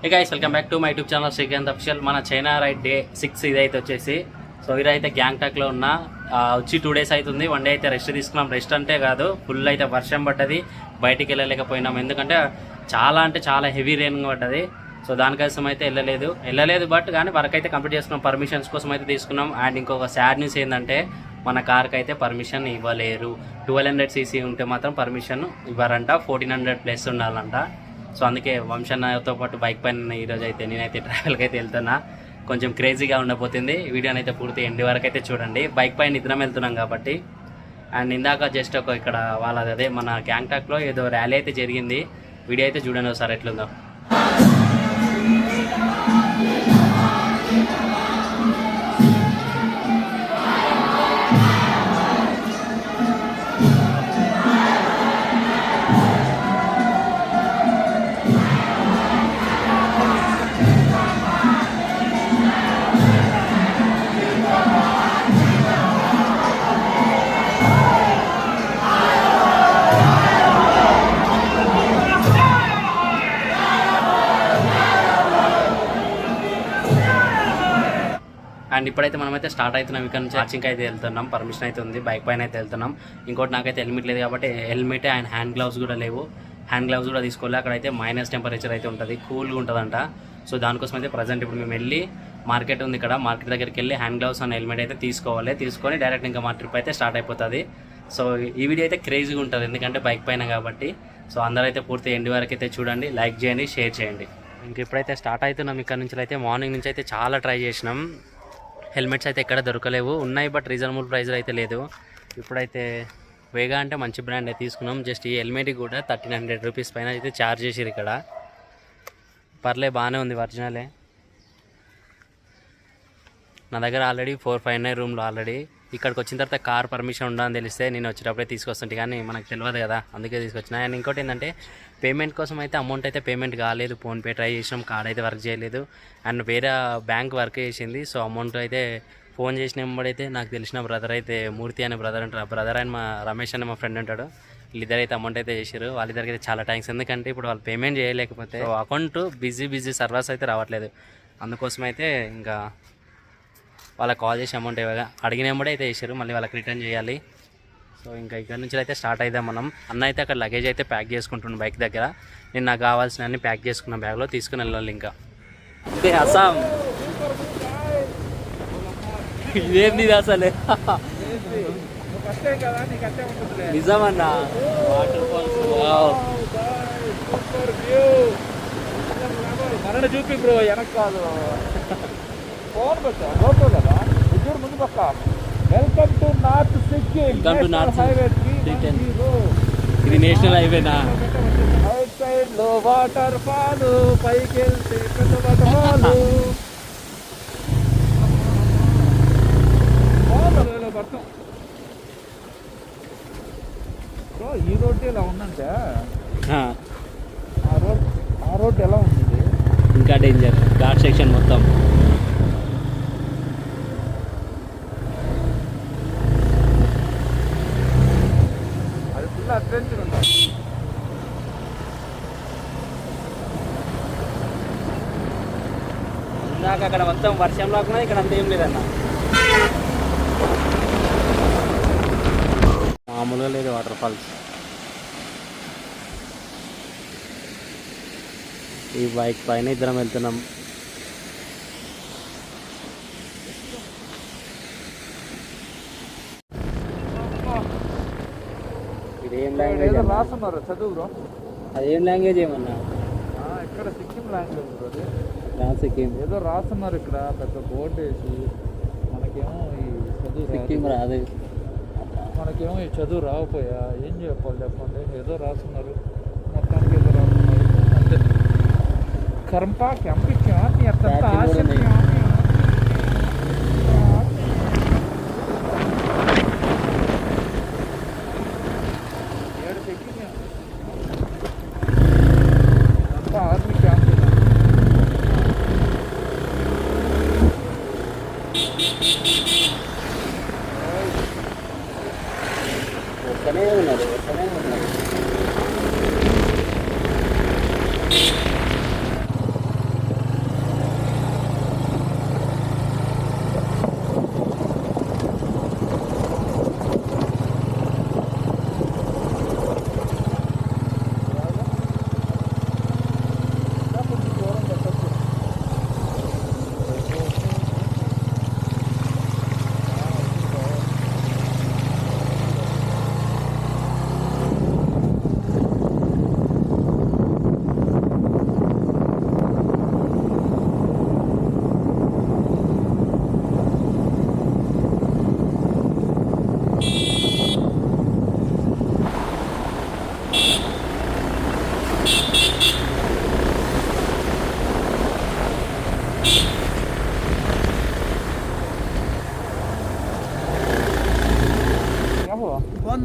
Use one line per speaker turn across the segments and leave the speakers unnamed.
Hey guys, welcome back to my YouTube channel Srikanth Official. మన China ride day 6 ఇదైతే వచ్చేసి so ఇదైతే గ్యాంగ్టాక్లో ఉన్న వచ్చి 2 days అవుతుంది. 1 day అయితే రెస్ట్ తీసుకున్నాం. రెస్ట్ అంటే కాదు, ఫుల్ అయితే వర్షం పడ్డది, బయటికి వెళ్ళలేకపోయినాం. ఎందుకంటే చాలా హెవీ రెయిన్ పడ్డది. సో దానికోసం అయితే వెళ్ళలేదు బట్ కానీ వర్క్ అయితే కంప్లీట్ చేసుకున్నాం. పర్మిషన్స్ కోసం అయితే తీసుకున్నాం. అండ్ ఇంకొక సాడ్ న్యూస్ ఏంటంటే మన కార్కి అయితే పర్మిషన్ ఇవ్వలేరు. 1200cc ఉంటే మాత్రం పర్మిషన్ ఇవ్వరంట, 1400 ప్లస్ ఉండాలంట. సో అందుకే వంశన్నతో పాటు బైక్ పైన ఈరోజు అయితే నేనైతే ట్రావెల్కి అయితే వెళ్తున్నా. కొంచెం క్రేజీగా ఉండబోతుంది. వీడియోని అయితే పూర్తి ఎండ్ వరకు అయితే చూడండి. బైక్ పైన ఇద్దరం వెళ్తున్నాం కాబట్టి. అండ్ ఇందాక జస్ట్ ఇక్కడ వాళ్ళది అదే మన గ్యాంగ్టాక్లో ఏదో ర్యాలీ అయితే జరిగింది. వీడియో అయితే చూడండి ఒకసారి ఎట్లుందో. అండ్ ఇప్పుడైతే మనమైతే స్టార్ట్ అవుతున్నాం. ఇక్కడ నుంచి హాచింగ్కి అయితే వెళ్తున్నాం. పర్మిషన్ అయితే ఉంది, బైక్ పైన అయితే వెళ్తున్నాం. ఇంకోటి నాకైతే హెల్మెట్ లేదు కాబట్టి హెల్మెట్ అండ్ హ్యాండ్ గ్లౌస్ కూడా లేవు. హ్యాండ్ గ్లౌస్ కూడా తీసుకోవాలి. అక్కడైతే మైనస్ టెంపరేచర్ అయితే ఉంటుంది, కూల్గా ఉంటుందంట. సో దానికోసం అయితే ప్రజెంట్ ఇప్పుడు మేము వెళ్ళి మార్కెట్ ఉంది ఇక్కడ, మార్కెట్ దగ్గరికి వెళ్ళి హ్యాండ్ గ్లౌస్ అండ్ హెల్మెట్ అయితే తీసుకొని డైరెక్ట్ ఇంకా మా ట్రిప్ అయితే స్టార్ట్ అయిపోతుంది. సో ఈ వీడియో అయితే క్రేజీగా ఉంటుంది ఎందుకంటే బైక్ పైన కాబట్టి. సో అందరైతే పూర్తి ఎండ్ వరకు అయితే చూడండి, లైక్ చేయండి, షేర్ చేయండి. ఇంక ఇప్పుడైతే స్టార్ట్ అవుతున్నాం. ఇక్కడ నుంచి అయితే మార్నింగ్ నుంచి అయితే చాలా ట్రై చేసినాం. హెల్మెట్స్ అయితే ఎక్కడ దొరకలేవు, ఉన్నాయి బట్ రీజనబుల్ ప్రైస్లో అయితే లేదు. ఇప్పుడైతే వేగా అంటే మంచి బ్రాండ్ అయితే తీసుకున్నాం. జస్ట్ ఈ హెల్మెట్కి కూడా 1300 రూపీస్ పైన అయితే ఛార్జ్ చేసిరు ఇక్కడ. పర్లే, బాగానే ఉంది, ఒరిజినలే. నా దగ్గర ఆల్రెడీ 459 రూమ్లో ఆల్రెడీ. ఇక్కడికి వచ్చిన తర్వాత కార్ పర్మిషన్ ఉండదని తెలిస్తే నేను వచ్చేటప్పుడే తీసుకొస్తుంటే, కానీ మనకు తెలియదు కదా, అందుకే తీసుకొచ్చిన. అండ్ ఇంకోటి ఏంటంటే పేమెంట్ కోసం అయితే అమౌంట్ అయితే పేమెంట్ కాలేదు. ఫోన్పే ట్రై చేసినాం, కార్డ్ అయితే వర్క్ చేయలేదు. అండ్ వేరే బ్యాంక్ వర్క్ చేసింది. సో అమౌంట్ అయితే ఫోన్ చేసిన వెంబడైతే నాకు తెలిసిన బ్రదర్ అయితే మూర్తి అనే బ్రదర్ ఉంటారు. ఆ బ్రదర్ అని మా రమేష్ అనే మా ఫ్రెండ్ ఉంటాడు. వీళ్ళిద్దరు అయితే అమౌంట్ అయితే చేశారు. వాళ్ళిద్దరికి అయితే చాలా థ్యాంక్స్. ఎందుకంటే ఇప్పుడు వాళ్ళు పేమెంట్ చేయలేకపోతే అకౌంట్ బిజీ సర్వర్స్ అయితే రావట్లేదు. అందుకోసం అయితే ఇంకా వాళ్ళకి కాల్ చేసి అమౌంట్ అడిగిన వెంబడే అయితే చేశారు. మళ్ళీ వాళ్ళకి రిటర్న్ చేయాలి. సో ఇంకా ఇక్కడ నుంచి అయితే స్టార్ట్ అయిద్దాం మనం. అన్న అయితే అక్కడ లగేజ్ అయితే ప్యాక్ చేసుకుంటున్నాను బైక్ దగ్గర. నేను నాకు కావాల్సిన అన్ని ప్యాక్ చేసుకున్న బ్యాగ్లో తీసుకుని వెళ్ళాలి. ఇంకా ఇదే అస్సాం, ఇదేంది అసలే నిజమన్నా. వాటర్ ఫాల్స్
చూపి బ్రో, వెనక్ కాదు ఫోన్ పెట్టా లోపల కదా, ఉద్యోగం ముందు పక్క. Welcome to north Sikkim highway 310.
ఇది నేషనల్ హైవేనా?
అవుట్ సైడ్ లో వాటర్ ఫాల్, పైకి వెళ్తే పెద్ద వాటర్ ఫాల్. పడతాం బ్రో. ఈ రోడ్డు ఇలా ఉందంటే ఆ రోడ్డు ఎలా ఉంది?
ఇంకా డేంజర్, ఘాట్ సెక్షన్ మొత్తం.
అడ్వెంచర్ ఉంటుంది.
ఇందాక అక్కడ మొత్తం వర్షం రాకుండా ఇక్కడ అంత ఏం లేదన్న, మామూలుగా లేదు వాటర్ ఫాల్స్. ఈ బైక్ పైన ఇద్దరం వెళ్తున్నాం. ఇదేం లాంగ్వేజ్
రాస్తున్నారు చదువు బ్రో?
అదేం లాంగ్వేజ్ ఏమన్నా?
ఇక్కడ సిక్కిం లాంగ్వేజ్ బ్రో.
సిక్కిం
ఏదో రాస్తున్నారు ఇక్కడ, పెద్ద బోర్డు వేసి. మనకేమో ఈ చదువు
సిక్కిం రాదు,
మనకేమో ఈ చదువు రాకపోయా ఏం చెప్పాలి చెప్పండి. ఏదో రాస్తున్నారు, మొత్తానికి ఏదో రాస్తున్నారు అంతే. కర్మపా క్యాంపిక్ ఆర్మీ క్యాంప్.
వస్తూనే ఉన్నారు.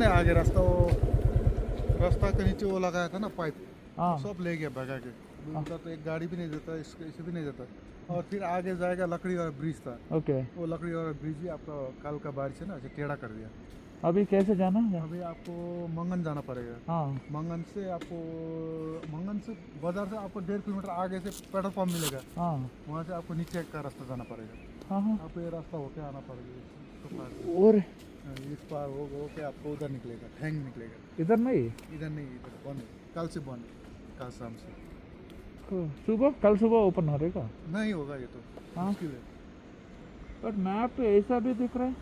नहीं आगे रास्ता के नीचे वो लगाया था ना पाइप,
हाँ
सब ले गया भगा के। उधर तो एक गाड़ी भी नहीं देता, इसे भी नहीं देता। और फिर आगे जाएगा लकड़ी वाला ब्रिज था,
ओके।
वो लकड़ी वाला ब्रिज भी आपका कल का बारिश है ना ऐसे टेढ़ा कर दिया।
अभी कैसे जाना है?
अभी आपको मंगन जाना पड़ेगा।
हाँ
मंगन से बाजार से आपको 1.5 किलोमीटर आगे से पेट्रोल पंप मिलेगा,
हाँ
वहाँ से आपको नीचे का रास्ता जाना पड़ेगा।
हाँ हाँ।
आपको ये रास्ता होके आना पड़ेगा इसके पार से।
और
इस पार होके आपको उधर निकलेगा, ठैंग निकलेगा।
इधर नहीं?
इधर नहीं, इधर बंद है, कल से बंद है, कल शाम से
सुबह, कल सुबह ओपन हो रहेगा?
नहीं होगा ये तो,
हाँ।
मुश्किल है।
बट मैप पे ऐसा भी दिख रहा है।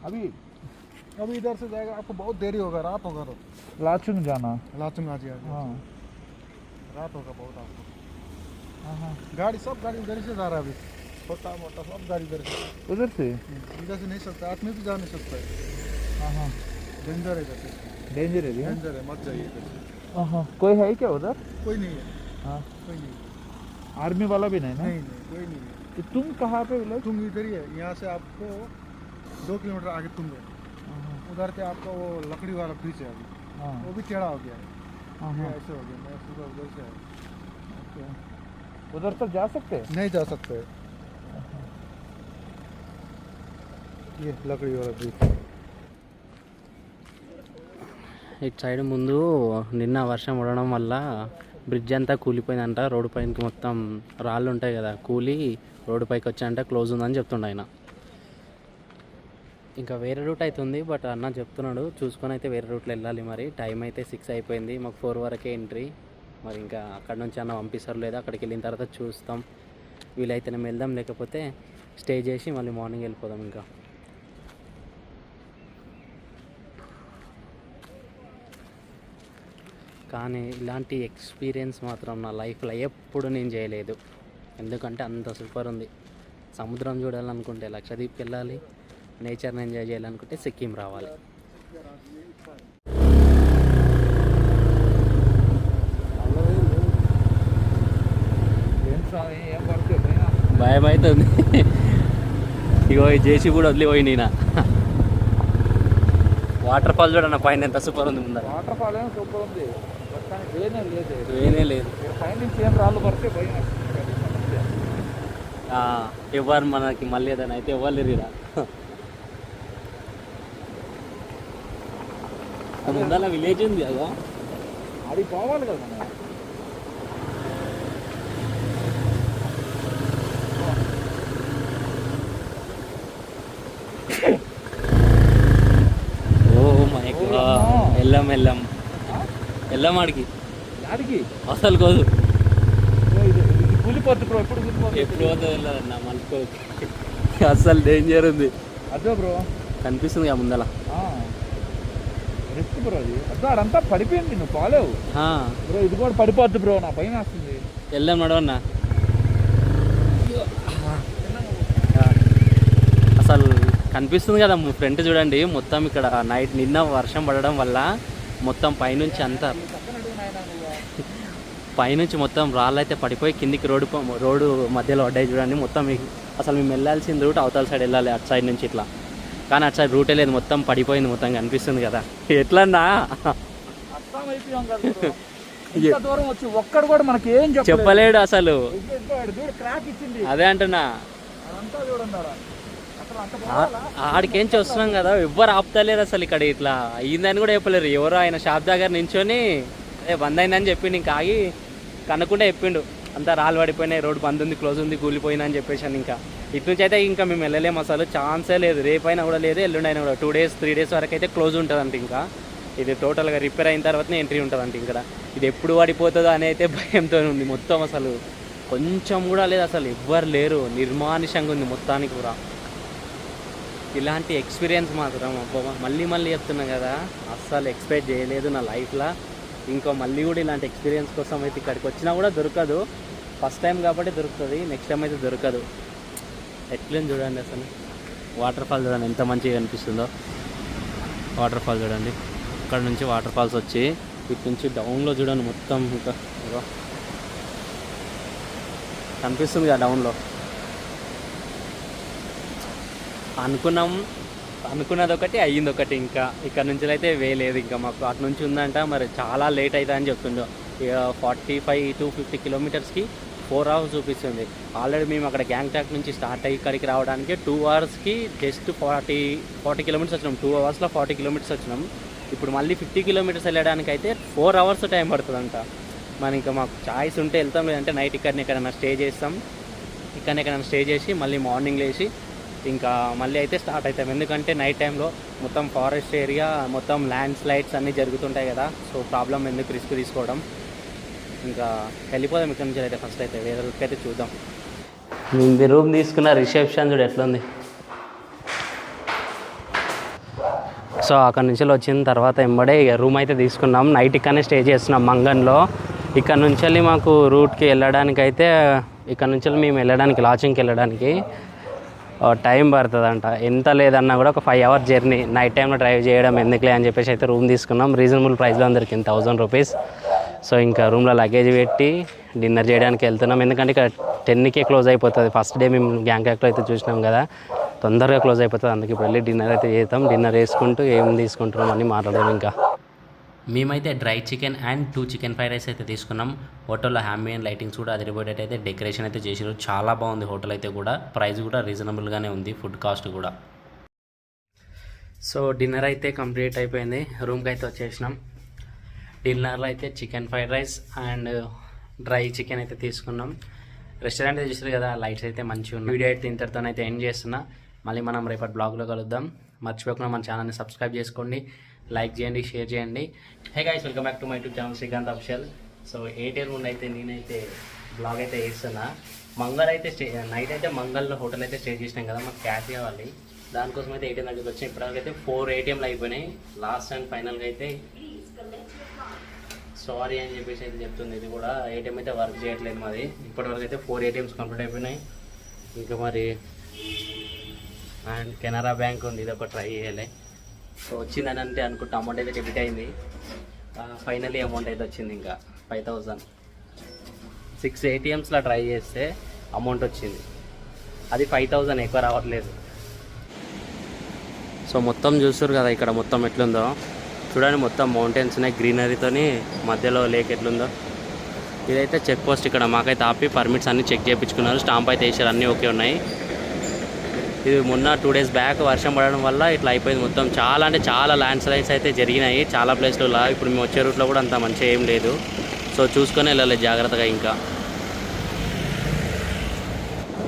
अभी
इधर से जाएगा आपको बहुत देरी होगा, रात होगा तो
लाचुंग जाना।
लाचुंग आज
हाँ
रात होगा बहुत आपको।
हाँ हाँ।
सब गाड़ी उधर से जा रहा है अभी, छोटा मोटा सब गाड़ी उधर से।
उधर से?
इधर से नहीं सकता, आदमी भी जा नहीं सकता है,
हाँ हाँ।
डेंजर है इधर से,
डेंजर है भैया।
डेंजर है, मत जाइए इधर से।
हाँ हाँ। कोई है क्या उधर?
कोई नहीं है,
हाँ।
कोई नहीं है।
आर्मी वाला भी नहीं ना?
नहीं कोई नहीं है।
तो तुम कहाँ पे विलेज?
तुम इधर ही है, यहाँ से आपको 2 किलोमीटर आगे तुम है, उधर के आपका वो लकड़ी वाला ब्रिज है अभी,
हाँ
वो भी टेढ़ा हो गया है।
हाँ
ये
हाँ।
ऐसे हो गया, मैं सुबह उधर से आया।
ओके। उधर तक जा सकते हैं?
नहीं जा सकते, ये लकड़ी वाला ब्रिज।
ఇటు సైడ్ ముందు నిన్న వర్షం పడడం వల్ల బ్రిడ్జ్ అంతా కూలిపోయిందంట. రోడ్డు పైనకి మొత్తం రాళ్ళు ఉంటాయి కదా, కూలి రోడ్డు పైకి వచ్చాయంట, క్లోజ్ ఉందని చెప్తుండ ఆయన. ఇంకా వేరే రూట్ అయితే ఉంది, బట్ అన్న చెప్తున్నాడు చూసుకొని అయితే వేరే రూట్లో వెళ్ళాలి. మరి టైం అయితే 6 అయిపోయింది, మాకు 4 వరకే ఎంట్రీ. మరి ఇంకా అక్కడ నుంచి అన్న పంపిస్తారు లేదా అక్కడికి వెళ్ళిన తర్వాత చూస్తాం. వీలైతేనే వెళ్దాం, లేకపోతే స్టే చేసి మళ్ళీ మార్నింగ్ వెళ్ళిపోదాం. ఇంకా కానీ ఇలాంటి ఎక్స్పీరియన్స్ మాత్రం నా లైఫ్లో ఎప్పుడు నేను చేయలేదు. ఎందుకంటే అంత సూపర్ ఉంది. సముద్రం చూడాలనుకుంటే లక్షద్వీప్కి వెళ్ళాలి, నేచర్ని ఎంజాయ్ చేయాలనుకుంటే సిక్కిం రావాలి. భయం అవుతుంది. ఇగో ఈ జేసీ కూడా వదిలిపోయి నేను. వాటర్ ఫాల్ చూడన్న పైన ఎంత సూపర్ ఉంది. ముందర
వాటర్ ఫాల్ ఏమో సూపర్ ఉంది, కానీ
వేనే లేదు.
పైన నుంచి ఏం రాళ్ళు పడితే భయం.
ఎవరు మనకి మళ్ళీ ఏదైనా అయితే ఎవరు లేరురా. ముందర విలేజ్ ఉంది కదా,
అది పోవాలి కదా మనం. వెళ్ళాం ఆడికి అసలు కోదు. కూలిపోద్దు బ్రో, ఎప్పుడు
ఎప్పుడు పోతుంది వెళ్ళదన్నా మనకు. అసలు డేంజర్ ఉంది.
అదే బ్రో
కనిపిస్తుంది కదా ముందల
రిస్క్ బ్రో. అది అదే అడంతా పడిపోయింది, నువ్వు పోలేవు బ్రో. ఇది కూడా పడిపోద్దు బ్రో, నా భయం వేస్తుంది.
వెళ్దాం నడవన్నా. అసలు కనిపిస్తుంది కదా ఫ్రంట్ చూడండి మొత్తం. ఇక్కడ నైట్ నిన్న వర్షం పడడం వల్ల మొత్తం పైనుంచి అంతా పైనుంచి మొత్తం రాళ్ళు అయితే పడిపోయి కిందికి రోడ్డు మధ్యలో పడ్డాయి చూడండి. మొత్తం అసలు మేము వెళ్ళాల్సిన రూట్ అవతల సైడ్ వెళ్ళాలి, అటు సైడ్ నుంచి ఇట్లా. కానీ అటు సైడ్ రూటే లేదు, మొత్తం పడిపోయింది. మొత్తం కనిపిస్తుంది కదా ఎట్లన్నా.
దూరం వచ్చి ఒక్కడు కూడా మనకి ఏం
చెప్పలేడు అసలు.
క్రాక్ ఇచ్చింది,
అదే అంటున్నా. ఆడికేంచి వస్తున్నాం కదా, ఎవ్వరు ఆపుతలేరు అసలు. ఇక్కడ ఇట్లా అయ్యిందని కూడా చెప్పలేరు. ఎవరో ఆయన షాప్ దగ్గర నించొని అదే బంద్ అయిందని చెప్పిండు. ఇంకా ఆగి కనుక్కుంటే చెప్పిండు అంతా రాళ్ళు పడిపోయినాయి, రోడ్డు బంద్ ఉంది, క్లోజ్ ఉంది, కూలిపోయిందని చెప్పేసాను. ఇంకా ఇటు నుంచి అయితే ఇంకా మేము వెళ్ళలేము అసలు, ఛాన్సే లేదు. రేపైనా కూడా లేదు, ఎల్లుండి అయినా కూడా 2 days 3 days వరకు అయితే క్లోజ్ ఉంటుందంట. ఇంకా ఇది టోటల్గా రిపేర్ అయిన తర్వాతనే ఎంట్రీ ఉంటుందంట. ఇక్కడ ఇది ఎప్పుడు పడిపోతుందో అని అయితే భయంతో ఉంది మొత్తం. అసలు కొంచెం కూడా లేదు, అసలు ఎవ్వరు లేరు, నిర్మానుషంగా ఉంది మొత్తానికి కూడా. ఇలాంటి ఎక్స్పీరియన్స్ మాత్రం మళ్ళీ చెప్తున్నా కదా, అస్సలు ఎక్స్పెక్ట్ చేయలేదు నా లైఫ్లో. ఇంకో మళ్ళీ కూడా ఇలాంటి ఎక్స్పీరియన్స్ కోసం అయితే ఇక్కడికి వచ్చినా కూడా దొరకదు. ఫస్ట్ టైం కాబట్టి దొరుకుతుంది, నెక్స్ట్ టైం అయితే దొరకదు. ఎట్లని చూడండి అసలు. వాటర్ ఫాల్ చూడండి ఎంత మంచిగా అనిపిస్తుందో. వాటర్ ఫాల్ చూడండి, ఇక్కడ నుంచి వాటర్ ఫాల్స్ వచ్చి ఇటు నుంచి డౌన్లో చూడండి మొత్తం. ఇంకా కనిపిస్తుంది కదా డౌన్లో. అనుకున్నాం అనుకున్నది ఒకటి అయ్యింది ఒకటి. ఇంకా ఇక్కడ నుంచి అయితే వేయలేదు, ఇంకా మాకు అటు నుంచి ఉందంట, మరి చాలా లేట్ అవుతుంది అని చెప్తుండో. ఇక 45 to 50 కిలోమీటర్స్కి 4 hours చూపిస్తుంది. ఆల్రెడీ మేము అక్కడ గ్యాంగ్టాక్ నుంచి స్టార్ట్ అయ్యి ఇక్కడికి రావడానికి 2 hours జస్ట్ 40 కిలోమీటర్స్ వచ్చినాం. 2 hours 40 కిలోమీటర్స్ వచ్చినాం. ఇప్పుడు మళ్ళీ 50 కిలోమీటర్స్ వెళ్ళడానికి అయితే 4 hours టైం పడుతుందంట. మరి ఇంకా మాకు చాయిస్ ఉంటే వెళ్తాం, లేదంటే నైట్ ఎక్కడైనా స్టే చేస్తాం. ఎక్కడైనా స్టే చేసి మళ్ళీ మార్నింగ్ లేచి ఇంకా మళ్ళీ అయితే స్టార్ట్ అవుతాం. ఎందుకంటే నైట్ టైంలో మొత్తం ఫారెస్ట్ ఏరియా, మొత్తం ల్యాండ్ స్లైడ్స్ అన్నీ జరుగుతుంటాయి కదా. సో ప్రాబ్లం ఎందుకు రిస్క్ తీసుకోవడం, ఇంకా వెళ్ళిపోదాం ఇక్కడ నుంచి అయితే. ఫస్ట్ అయితే వేరే రూట్కి అయితే చూద్దాం. మీ రూమ్ తీసుకున్న రిసెప్షన్ చూడు ఎట్లుంది. సో అక్కడ నుంచి వచ్చిన తర్వాత ఎంబడే ఇక రూమ్ అయితే తీసుకున్నాం. నైట్ ఇక్కడనే స్టే చేస్తున్నాం మంగన్లో. ఇక్కడ నుంచి మాకు రూట్కి వెళ్ళడానికి అయితే, ఇక్కడ నుంచి మేము వెళ్ళడానికి లాడ్జింగ్కి వెళ్ళడానికి టైం పడుతుందంట. ఎంత లేదన్నా కూడా ఒక 5 hour జర్నీ. నైట్ టైంలో డ్రైవ్ చేయడం ఎందుకులే అని చెప్పేసి అయితే రూమ్ తీసుకున్నాం. రీజనబుల్ ప్రైస్లో దొరికింది, 1000 రూపీస్. సో ఇంకా రూమ్లో లగేజ్ పెట్టి డిన్నర్ చేయడానికి వెళ్తున్నాం. ఎందుకంటే ఇక్కడ 10కే క్లోజ్ అయిపోతుంది. ఫస్ట్ డే మేము గ్యాంగ్టాక్లో అయితే చూసినాం కదా, తొందరగా క్లోజ్ అయిపోతుంది. అందుకే ఇప్పుడు వెళ్ళి డిన్నర్ అయితే చేద్దాం. డిన్నర్ వేసుకుంటూ ఏం తీసుకుంటున్నాం అని మాట్లాడదాం. ఇంకా మేమైతే dry chicken and 2 chicken fried rice అయితే తీసుకున్నాం. హోటల్లో హ్యాంబియన్ లైటింగ్స్ కూడా అదిరిపోయేటట్టు అయితే డెకరేషన్ అయితే చేసారు. చాలా బాగుంది హోటల్ అయితే కూడా. ప్రైస్ కూడా రీజనబుల్గానే ఉంది, ఫుడ్ కాస్ట్ కూడా. సో డిన్నర్ అయితే కంప్లీట్ అయిపోయింది. రూమ్కి అయితే వచ్చేసినాం. డిన్నర్లో అయితే chicken fried rice and dry chicken అయితే తీసుకున్నాం. రెస్టారెంట్ చూసారు కదా, లైట్స్ అయితే మంచిగా ఉన్నాయి. వీడియో అయితే ఇంతటితోనైతే ఎండ్ చేస్తున్నా. మళ్ళీ మనం రేపటి బ్లాగ్లో కలుద్దాం. మర్చిపోకుండా మన ఛానల్ని సబ్స్క్రైబ్ చేసుకోండి, లైక్ చేయండి, షేర్ చేయండి. Hey guys, welcome back to my YouTube channel Srikanth official. So 8 years ముందు అయితే నేనైతే బ్లాగ్ అయితే వేస్తున్నా. మంగళ అయితే నైట్ అయితే మంగళలో హోటల్ అయితే స్టే చేసినాం కదా, మాకు క్యాష్ కావాలి. దానికోసం అయితే 8 దగ్గరికి వచ్చాయి. ఇప్పటివరకు అయితే 4 ATMలు అయిపోయినాయి. లాస్ట్ అండ్ ఫైనల్గా అయితే సారీ అని చెప్పేసి అయితే చెప్తుంది. ఇది కూడా ATM అయితే వర్క్ చేయట్లేదు మాది. ఇప్పటివరకు అయితే 4 ATMs కంప్లీట్ అయిపోయినాయి. ఇంకా మరి అండ్ కెనరా బ్యాంక్ ఉంది, ఇది ఒక ట్రై చేయాలి. సో వచ్చిందని అంటే అనుకుంటే అమౌంట్ అయితే డెబిట్ అయింది. ఫైనలీ అమౌంట్ అయితే వచ్చింది. ఇంకా 5000. 6 ATMsలో ట్రై చేస్తే అమౌంట్ వచ్చింది. అది 5000, ఎక్కువ రావట్లేదు. సో మొత్తం చూస్తారు కదా ఇక్కడ మొత్తం ఎట్లుందో చూడండి. మొత్తం మౌంటైన్స్ ఉన్నాయి, గ్రీనరీతోని, మధ్యలో లేక్ ఎట్లుందో. ఇదైతే చెక్ పోస్ట్. ఇక్కడ మాకైతే ఆపి పర్మిట్స్ అన్నీ చెక్ చేయించుకున్నారు. స్టాంప్ అయితే వేసారు, అన్నీ ఓకే ఉన్నాయి. ఇది మొన్న 2 days బ్యాక్ వర్షం పడడం వల్ల ఇట్లా అయిపోయింది మొత్తం. చాలా అంటే చాలా ల్యాండ్ స్లైడ్స్ అయితే జరిగినాయి చాలా ప్లేస్లలో. ఇప్పుడు మేము వచ్చే రూట్లో కూడా అంత మంచిగా ఏం లేదు. సో చూసుకొని వెళ్ళాలి జాగ్రత్తగా. ఇంకా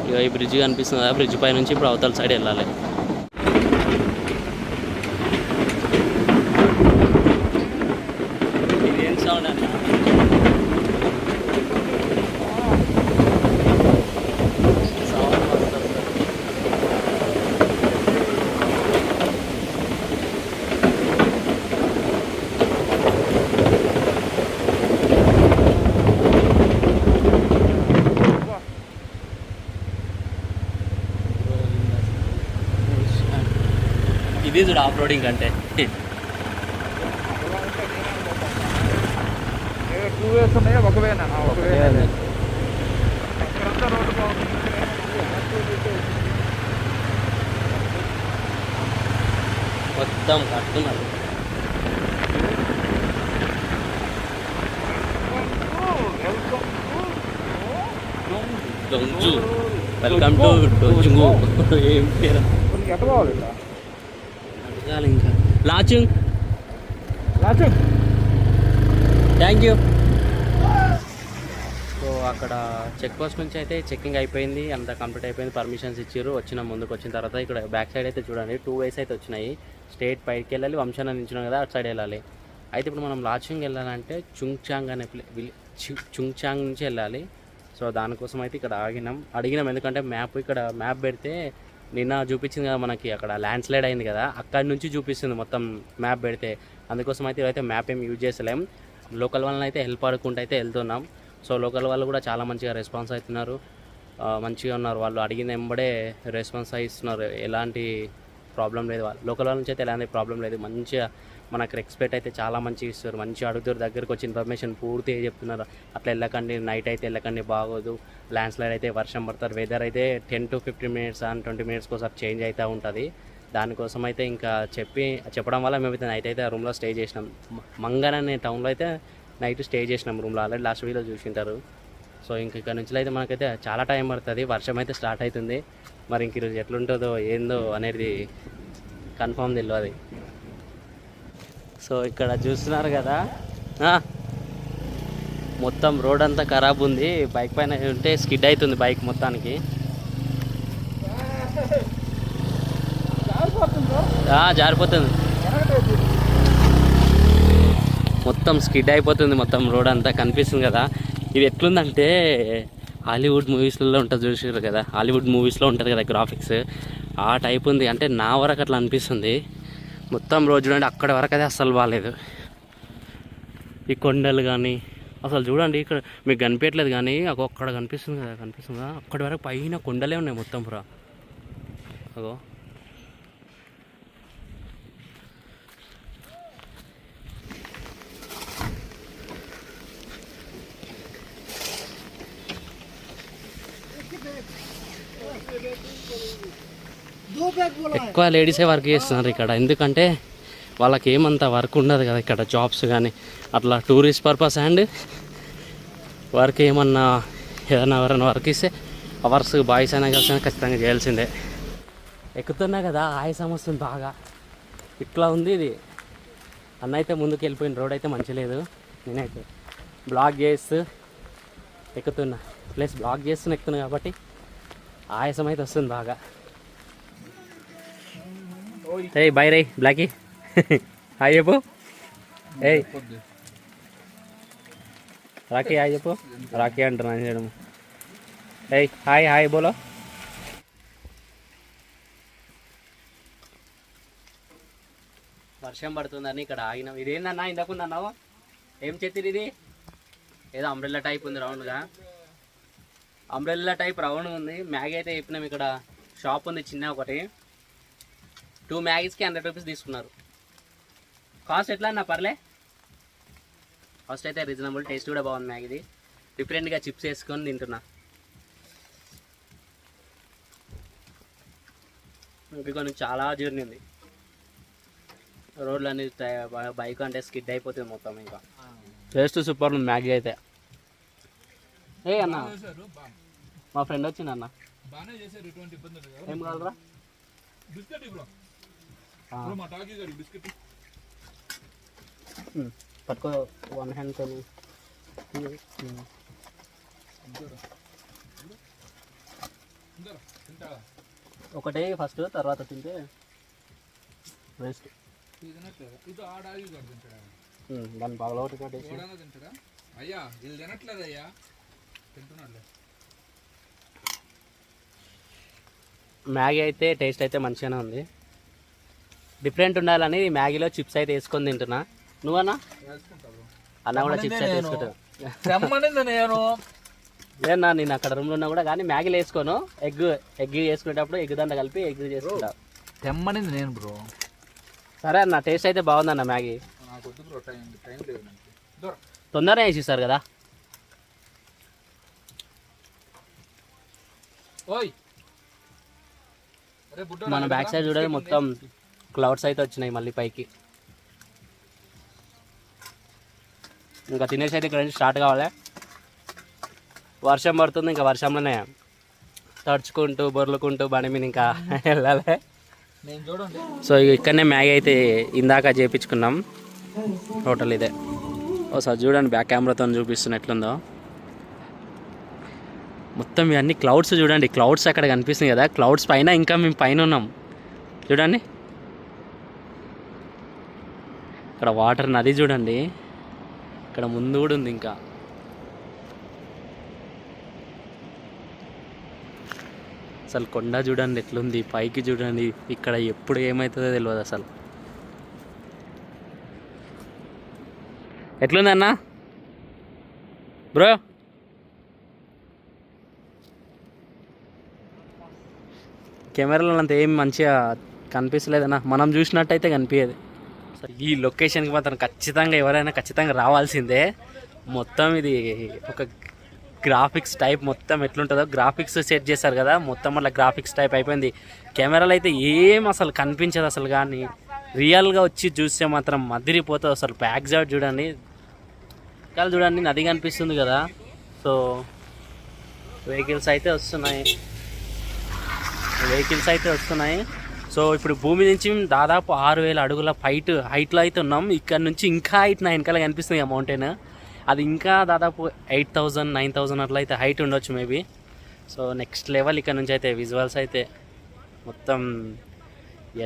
ఇక ఈ బ్రిడ్జ్ కనిపిస్తుంది కదా, బ్రిడ్జ్ పై నుంచి ఇప్పుడు అవతల సైడ్ వెళ్ళాలి. ఇదేం సౌండ్ అన్న? ఇది చూడు ఆఫ్ రోడింగ్ అంటే.
2 ways ఉన్నాయా, ఒక వేనా? ఒక వే. రోడ్డు బాగుంది.
మొత్తం కట్టున్నారు. డొంజు, వెల్కమ్ టు డొంజు. ఏం పేరు
ఎట్ట పోవాలి?
అడగాలి ఇంకా. Lachung,
Lachung,
thank you. So అక్కడ చెక్ పోస్ట్ నుంచి అయితే చెక్కింగ్ అయిపోయింది, అంతా కంప్లీట్ అయిపోయింది. పర్మిషన్స్ ఇచ్చారు. ముందుకు వచ్చిన తర్వాత ఇక్కడ బ్యాక్ సైడ్ అయితే చూడండి 2 ways అయితే వచ్చినాయి. స్ట్రేట్ పైకి వెళ్ళాలి, వంశాన నించున్నాం కదా, అటు సైడ్ వెళ్ళాలి. అయితే ఇప్పుడు మనం లాచుంగ్ వెళ్ళాలంటే చుంగ్చాంగ్ అనే చుంగ్చాంగ్ నుంచి వెళ్ళాలి. సో దానికోసం అయితే ఇక్కడ అడిగినాం. ఎందుకంటే ఇక్కడ మ్యాప్ పెడితే నిన్న చూపించింది కదా మనకి, అక్కడ ల్యాండ్ స్లైడ్ అయింది కదా, అక్కడి నుంచి చూపిస్తుంది మొత్తం మ్యాప్ పెడితే. అందుకోసం అయితే ఇవైతే మ్యాప్ ఏం యూజ్ చేస్తలేం. లోకల్ వాళ్ళని అయితే హెల్ప్ అడుక్కుంటూ అయితే వెళ్తున్నాం. సో లోకల్ వాళ్ళు కూడా చాలా మంచిగా రెస్పాన్స్ అవుతున్నారు, మంచిగా ఉన్నారు. వాళ్ళు అడిగిన వెంబడే రెస్పాన్స్ ఇస్తున్నారు, ఎలాంటి ప్రాబ్లం లేదు. లోకల్ వాళ్ళ నుంచి అయితే ఎలాంటి ప్రాబ్లం లేదు. మంచిగా మనకు రెస్పెక్ట్ అయితే చాలా మంచిగా ఇస్తారు. మంచిగా అడుగుతారు, దగ్గరకు వచ్చి ఇన్ఫర్మేషన్ పూర్తిగా చెప్తున్నారు. అట్లా వెళ్ళకండి, నైట్ అయితే వెళ్ళకండి, బాగోదు, ల్యాండ్ స్లైడ్ అయితే వర్షం పడతారు. వెదర్ అయితే 10 to 15 minutes అండ్ 20 minutes ఒకసారి చేంజ్ అవుతూ ఉంటుంది. దానికోసం అయితే ఇంకా చెప్పడం వల్ల మేమైతే నైట్ అయితే ఆ రూమ్లో స్టే చేసినాం. మంగన్ అనే టౌన్లో అయితే నైట్ స్టే చేసినాం రూమ్లో. ఆల్రెడీ లాస్ట్ వీడియో చూసింటారు. సో ఇంక ఇక్కడ నుంచి అయితే మనకైతే చాలా టైం పడుతుంది. వర్షం అయితే స్టార్ట్ అవుతుంది. మరి ఇంక ఈరోజు ఎట్లుంటుందో ఏందో అనేది కన్ఫామ్ తెలియదు. సో ఇక్కడ చూస్తున్నారు కదా, మొత్తం రోడ్ అంతా ఖరాబ్ ఉంది. బైక్ పైన ఉంటే స్కిడ్ అవుతుంది బైక్ మొత్తానికి. జారిపోతుంది, మొత్తం స్కిడ్ అయిపోతుంది. మొత్తం రోడ్ అంతా కనిపిస్తుంది కదా. ఇది ఎట్లుందంటే హాలీవుడ్ మూవీస్లలో ఉంటుంది చూసారు కదా, హాలీవుడ్ మూవీస్లో ఉంటుంది కదా గ్రాఫిక్స్, ఆ టైప్ ఉంది. అంటే నా వరకు అట్లా అనిపిస్తుంది. మొత్తం రోడ్ చూడండి, అక్కడి వరకు అయితే అస్సలు బాగాలేదు. ఈ కొండలు కానీ అసలు చూడండి, ఇక్కడ మీకు కనిపించట్లేదు కానీ అక్కడ కనిపిస్తుంది కదా, కనిపిస్తుందా? అక్కడి వరకు పైన కొండలే ఉన్నాయి మొత్తం పురా. అగో ఎక్కువ లేడీసే వర్క్ చేస్తున్నారు ఇక్కడ. ఎందుకంటే వాళ్ళకి ఏమంత వర్క్ ఉండదు కదా ఇక్కడ, జాబ్స్ కానీ అట్లా టూరిస్ట్ పర్పస్. అండ్ వర్క్ ఏమన్నా ఏదైనా ఎవరైనా వర్క్ ఇస్తే ఆ వర్క్స్ బాయ్స్ అయినా గర్ల్స్ అయినా ఖచ్చితంగా చేయాల్సిందే. ఎక్కుతున్నా కదా ఆయాసం వస్తుంది బాగా. ఇట్లా ఉంది ఇది. అన్న అయితే ముందుకు వెళ్ళిపోయిన రోడ్ అయితే మంచి లేదు. నేనైతే బ్లాగ్ చేస్తూ ఎక్కుతున్నా, ప్లస్ బ్లాగ్ చేస్తూ ఎక్కుతున్నా కాబట్టి ఆయాసం అయితే వస్తుంది బాగా. ఏయ్ బాయ్ రే బ్లాకీ, హాయ్ చెప్పు. ఏయ్ రాఖీ హాయ్ చెప్పు. రాఖీ అంటున్నా చేయడం. ఏయ్ హాయ్ హాయ్ బోలో. వర్షం పడుతుందని ఇక్కడ ఆగినాం. ఇదేందన్నా ఇందాకుందన్నావు, ఏం చెత్తిది ఇది? ఏదో అంబ్రెల్లా టైప్ ఉంది రౌండ్గా, అంబ్రెల్లా టైప్ రౌండ్ ఉంది. మ్యాగీ అయితే చెప్పినాం. ఇక్కడ షాప్ ఉంది చిన్న ఒకటి, 2 మ్యాగీస్కి 100 రూపీస్ తీసుకున్నారు. కాస్ట్ ఎట్లా అన్న పర్లే, కాస్ట్ అయితే రీజనబుల్. టేస్ట్ కూడా బాగుంది మ్యాగీది. డిఫరెంట్గా చిప్స్ వేసుకొని తింటున్నా. ఇంకా చాలా జర్నీ ఉంది. రోడ్లు అన్ని బైక్ అంటే స్కిడ్ అయిపోతుంది మొత్తం. ఇంకా టేస్ట్ సూపర్ ఉంది మ్యాగీ అయితే. ఏ అన్న మా ఫ్రెండ్ వచ్చింది అన్న, ఏం కావాలరా? పట్టుకో, 1 హ్యాండ్తో ఒకటే ఫస్ట్, తర్వాత తింటే వేస్ట్. దాని బాగా ఒకటి కట్టేసి
అయ్యా ఇది తినట్లేదు అయ్యా, తింటున్నాడు.
మ్యాగీ అయితే టేస్ట్ అయితే మంచిగానే ఉంది. డిఫరెంట్ ఉండాలని మ్యాగీలో చిప్స్ అయితే వేసుకొని తింటున్నా. నువ్వన్నా? అన్న కూడా చిప్స్ అయితే వేసుకుంటా. లేదన్నా, నేను అక్కడ రూమ్లో ఉన్నా కూడా కానీ మ్యాగీలో వేసుకోను. ఎగ్ వేసుకునేటప్పుడు ఎగ్ దండ కలిపి ఎగ్ చేసుకుంటా.
తెమ్మనింది నేను బ్రో.
సరే అన్న, టేస్ట్ అయితే బాగుందన్న మ్యాగీ. తొందరగా వేసిస్తారు కదా. మన బ్యాక్ సైడ్ చూడదు, మొత్తం క్లౌడ్స్ అయితే వచ్చినాయి మళ్ళీ పైకి. ఇంకా తినేసి అయితే ఇక్కడ నుంచి స్టార్ట్ కావాలి. వర్షం పడుతుంది, ఇంకా వర్షంలోనే తడుచుకుంటూ బొర్లుకుంటూ బండి మీద ఇంకా వెళ్ళాలి. సో ఇక్కడనే మ్యాగీ అయితే ఇందాక చేయించుకున్నాం. హోటల్ ఇదే. ఒకసారి చూడండి, బ్యాక్ కెమెరాతో చూపిస్తున్న ఎట్లుందో. మొత్తం ఇవన్నీ క్లౌడ్స్ చూడండి. క్లౌడ్స్ అక్కడ కనిపిస్తుంది కదా, క్లౌడ్స్ పైన ఇంకా మేము పైన ఉన్నాం చూడండి. ఇక్కడ వాటర్ నది చూడండి, ఇక్కడ ముందు కూడా ఉంది. ఇంకా అసలు కొండ చూడండి ఎట్లుంది, పైకి చూడండి. ఇక్కడ ఎప్పుడు ఏమవుతుందో తెలియదు అసలు. ఎట్లుంది అన్న బ్రో? కెమెరాలో అంత ఏం మంచిగా కనిపిస్తలేదన్నా, మనం చూసినట్టయితే కనిపించేది. ఈ లొకేషన్కి మాత్రం ఖచ్చితంగా ఎవరైనా ఖచ్చితంగా రావాల్సిందే. మొత్తం ఇది ఒక గ్రాఫిక్స్ టైప్ మొత్తం ఎట్లుంటుందో గ్రాఫిక్స్ సెట్ చేశారు కదా, మొత్తం అట్లా గ్రాఫిక్స్ టైప్ అయిపోయింది. కెమెరాలు అయితే ఏం అసలు కనిపించదు అసలు, కానీ రియల్గా వచ్చి చూస్తే మాత్రం మదిరిపోతుంది అసలు. బ్యాక్ సైడ్ చూడండి, ఇక్కడ చూడండి నది కనిపిస్తుంది కదా. సో వెహికల్స్ అయితే వస్తున్నాయి. సో ఇప్పుడు భూమి నుంచి దాదాపు 6000 అడుగుల హైట్లో అయితే ఉన్నాం. ఇక్కడ నుంచి ఇంకా హైట్ నా వెనకాల కనిపిస్తుంది ఆ మౌంటైన్, అది ఇంకా దాదాపు 8000 9000 అట్లా అయితే హైట్ ఉండొచ్చు మేబీ. సో నెక్స్ట్ లెవెల్ ఇక్కడ నుంచి అయితే విజువల్స్ అయితే మొత్తం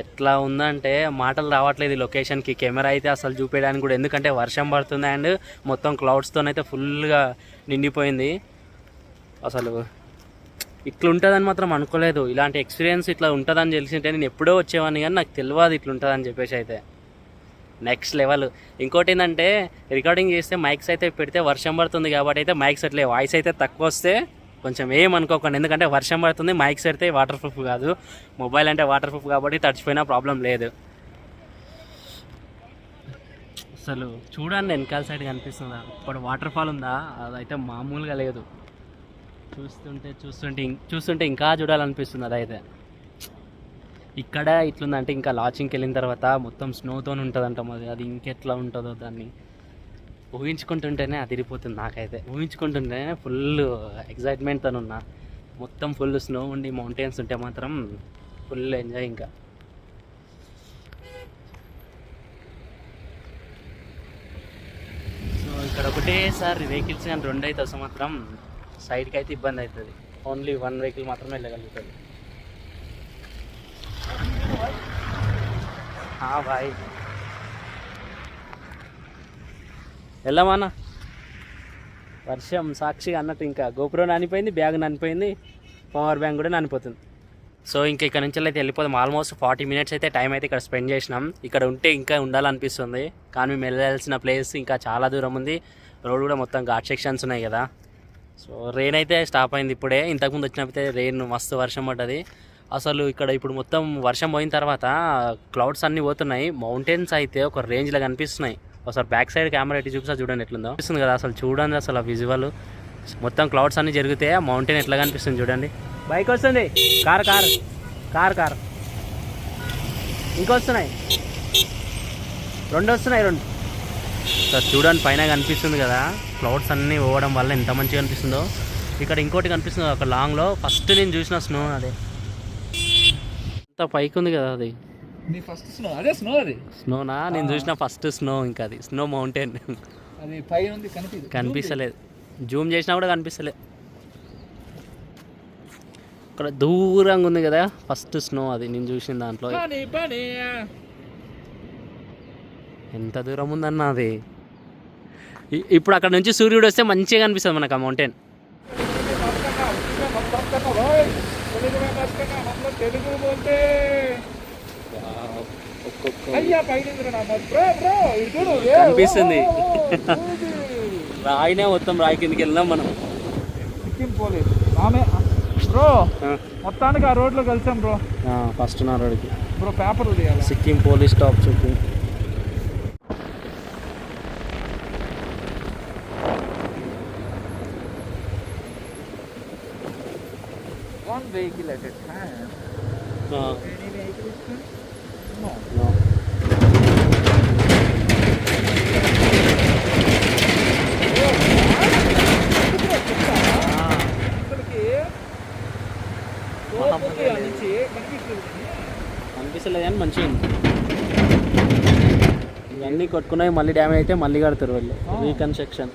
ఎట్లా ఉందంటే మాటలు రావట్లేదు ఈ లొకేషన్కి. కెమెరా అయితే అసలు చూపించడానికి కూడా, ఎందుకంటే వర్షం పడుతుంది అండ్ మొత్తం క్లౌడ్స్తోనైతే ఫుల్గా నిండిపోయింది. అసలు ఇట్లా ఉంటుందని మాత్రం అనుకోలేదు. ఇలాంటి ఎక్స్పీరియన్స్ ఇట్లా ఉంటుందని తెలిసింటే నేను ఎప్పుడో వచ్చేవాడిని, కానీ నాకు తెలియదు ఇట్లా ఉంటుందని చెప్పేసి. అయితే నెక్స్ట్ లెవెల్. ఇంకోటి ఏంటంటే రికార్డింగ్ చేస్తే మైక్స్ అయితే పెడితే వర్షం పడుతుంది కాబట్టి అయితే మైక్స్ అట్లే వాయిస్ అయితే తక్కువ వస్తే కొంచెం ఏమనుకోకండి, ఎందుకంటే వర్షం పడుతుంది, మైక్స్ పెడితే వాటర్ ప్రూఫ్ కాదు, మొబైల్ అంటే వాటర్ ప్రూఫ్ కాబట్టి తడిచిపోయినా ప్రాబ్లం లేదు. అసలు చూడండి వెనకాల సైడ్ కనిపిస్తుందా, ఇప్పుడు వాటర్ ఫాల్ ఉందా, అదైతే మామూలుగా లేదు. చూస్తుంటే ఇంకా చూడాలనిపిస్తుంది. అదైతే ఇక్కడ ఇట్లుందంటే ఇంకా లాంచింగ్కి వెళ్ళిన తర్వాత మొత్తం స్నోతో ఉంటుందంట. మరి అది ఇంకెట్లా ఉంటుందో దాన్ని ఊహించుకుంటుంటేనే అదిరిపోతుంది. నాకైతే ఊహించుకుంటుంటేనే ఫుల్ ఎక్సైట్మెంట్తో ఉన్నా. మొత్తం ఫుల్ స్నో ఉండి మౌంటైన్స్ ఉంటే మాత్రం ఫుల్ ఎంజాయ్. ఇంకా సో ఇక్కడ ఒకటేసారి వెహికల్స్ కానీ 2 అయితే వస్తే మాత్రం సైడ్కి అయితే ఇబ్బంది అవుతుంది. ఓన్లీ 1 వెహికల్ మాత్రమే వెళ్ళగలుగుతుంది. బాయ్ వెళ్ళమానా. వర్షం సాక్షిగా అన్నట్టు ఇంకా గోపురం నానిపోయింది, బ్యాగ్ నానిపోయింది, పవర్ బ్యాంక్ కూడా నానిపోతుంది. సో ఇంకా ఇక్కడ నుంచి అయితే వెళ్ళిపోతాం. ఆల్మోస్ట్ 40 మినిట్స్ అయితే టైం అయితే ఇక్కడ స్పెండ్ చేసినాం. ఇక్కడ ఉంటే ఇంకా ఉండాలనిపిస్తుంది, కానీ మేము వెళ్ళాల్సిన ప్లేస్ ఇంకా చాలా దూరం ఉంది. రోడ్ కూడా మొత్తం ఘాట్ సెక్షన్స్ ఉన్నాయి కదా. సో రెయిన్ అయితే స్టాప్ అయింది ఇప్పుడే. ఇంతకుముందు వచ్చినప్పుడైతే రెయిన్ మస్తు వర్షం పడ్డది. అసలు ఇక్కడ ఇప్పుడు మొత్తం వర్షం పోయిన తర్వాత క్లౌడ్స్ అన్నీ పోతున్నాయి, మౌంటైన్స్ అయితే ఒక రేంజ్లో కనిపిస్తున్నాయి. ఒకసారి బ్యాక్ సైడ్ కెమెరా ఎట్టి చూపిస్తా చూడండి ఎట్లుందో కనిపిస్తుంది కదా. అసలు చూడండి అసలు ఆ విజువల్, మొత్తం క్లౌడ్స్ అన్నీ జరిగితే మౌంటైన్ ఎట్లా కనిపిస్తుంది చూడండి. బైక్ వస్తుంది, కార్ కార్ కార్ కార్ ఇంకొస్తున్నాయి, 2 వస్తున్నాయి 2. సార్ చూడండి పైన కనిపిస్తుంది కదా, క్లౌడ్స్ అన్నీ పోవడం వల్ల ఎంత మంచిగా కనిపిస్తుందో. ఇక్కడ ఇంకోటి కనిపిస్తుంది ఒక లాంగ్లో, ఫస్ట్ నేను చూసిన స్నో అదే, అంత పైకి ఉంది కదా అది.
ఫస్ట్ స్నో అదే స్నో, అది
స్నోనా నేను చూసిన ఫస్ట్ స్నో. ఇంకా అది స్నో మౌంటైన్
అది పైన ఉంది,
కనిపిస్తలేదు, జూమ్ చేసినా కూడా కనిపిస్తలేదు. ఇక్కడ దూరంగా ఉంది కదా ఫస్ట్ స్నో, అది నేను చూసిన దాంట్లో. ఎంత దూరం ఉందన్న అది. ఇప్పుడు అక్కడ నుంచి సూర్యుడు వస్తే మంచిగా కనిపిస్తుంది మనకు ఆ మౌంటైన్. కనిపిస్తుంది రాయినే, మొత్తం రాయి కిందకి వెళ్ళినాం మనం.
సిక్కిం పోలీస్ బ్రో, మొత్తానికి ఆ రోడ్లో కలిసాం బ్రో.
ఫస్ట్ నా రోడ్కి
బ్రో పేపర్ ఉదయాలి.
సిక్కిం పోలీస్ స్టాప్ చూపి.
One vehicle at a time. Any vehicle is good? No.
కనిపిస్తలేదు కానీ మంచిగా ఉంది. ఇవన్నీ కొట్టుకున్నాయి, మళ్ళీ డ్యామేజ్ అయితే మళ్ళీ కడతారు వాళ్ళు, రీకన్స్ట్రక్షన్.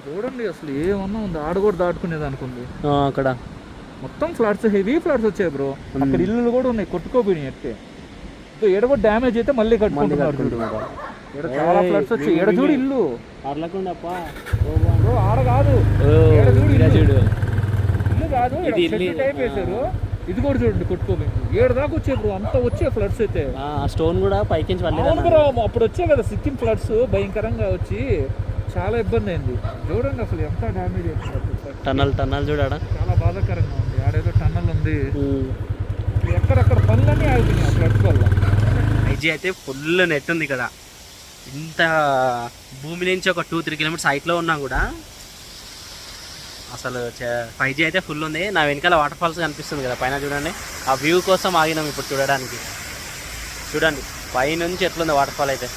చూడండి అసలు ఏమన్నా ఉంది, ఆడ కూడా దాటుకునేది అనుకుంది.
అక్కడ
మొత్తం ఫ్లడ్స్, హెవీ ఫ్లడ్స్ వచ్చాయి బ్రో. అక్కడ ఇల్లులు కూడా ఉన్నాయి, కొట్టుకోపోయినాయి. అంటే ఏడ కూడా డ్యామేజ్ అయితే మళ్ళీ కట్టుకుంటున్నారు. చాలా ఫ్లడ్స్ వచ్చాయి. ఏడ చూడు ఇల్లు, ఆడ కాదు, ఇల్లు కాదు, టైప్ వేసారు. ఇది కూడా చూడండి కొట్టుకోపోయింది. 7 దాకా వచ్చాయి బ్రో, అంతా వచ్చాయి ఫ్లడ్స్ అయితే.
స్టోన్ కూడా పైకి
బ్రో అప్పుడు వచ్చాయి కదా సిక్కిం ఫ్లడ్స్, భయంకరంగా వచ్చి చాలా ఇబ్బంది అయింది. చూడండి అసలు ఎంత డ్యామేజ్ అయిపోయింది.
టన్నల్ చూడా, చాలా
బాధాకరంగా ఉంది. ఆడేదో టన్నల్ ఉంది, ఎక్కడెక్కడ పనులన్నీ ఆగిపోయినాయి ఫ్లడ్స్ వల్ల.
ఐజీ అయితే ఫుల్ నెట్ ఉంది ఇక్కడ. ఇంత భూమి నుంచి ఒక 2-3 కిలోమీటర్స్ హైట్లో ఉన్నా కూడా అసలు 5G అయితే ఫుల్ ఉంది. నా వెనకాల వాటర్ ఫాల్స్ కనిపిస్తుంది కదా పైన చూడండి, ఆ వ్యూ కోసం ఆగినాం ఇప్పుడు చూడడానికి. చూడండి పైనుంచి ఎట్లుంది వాటర్ ఫాల్ అయితే.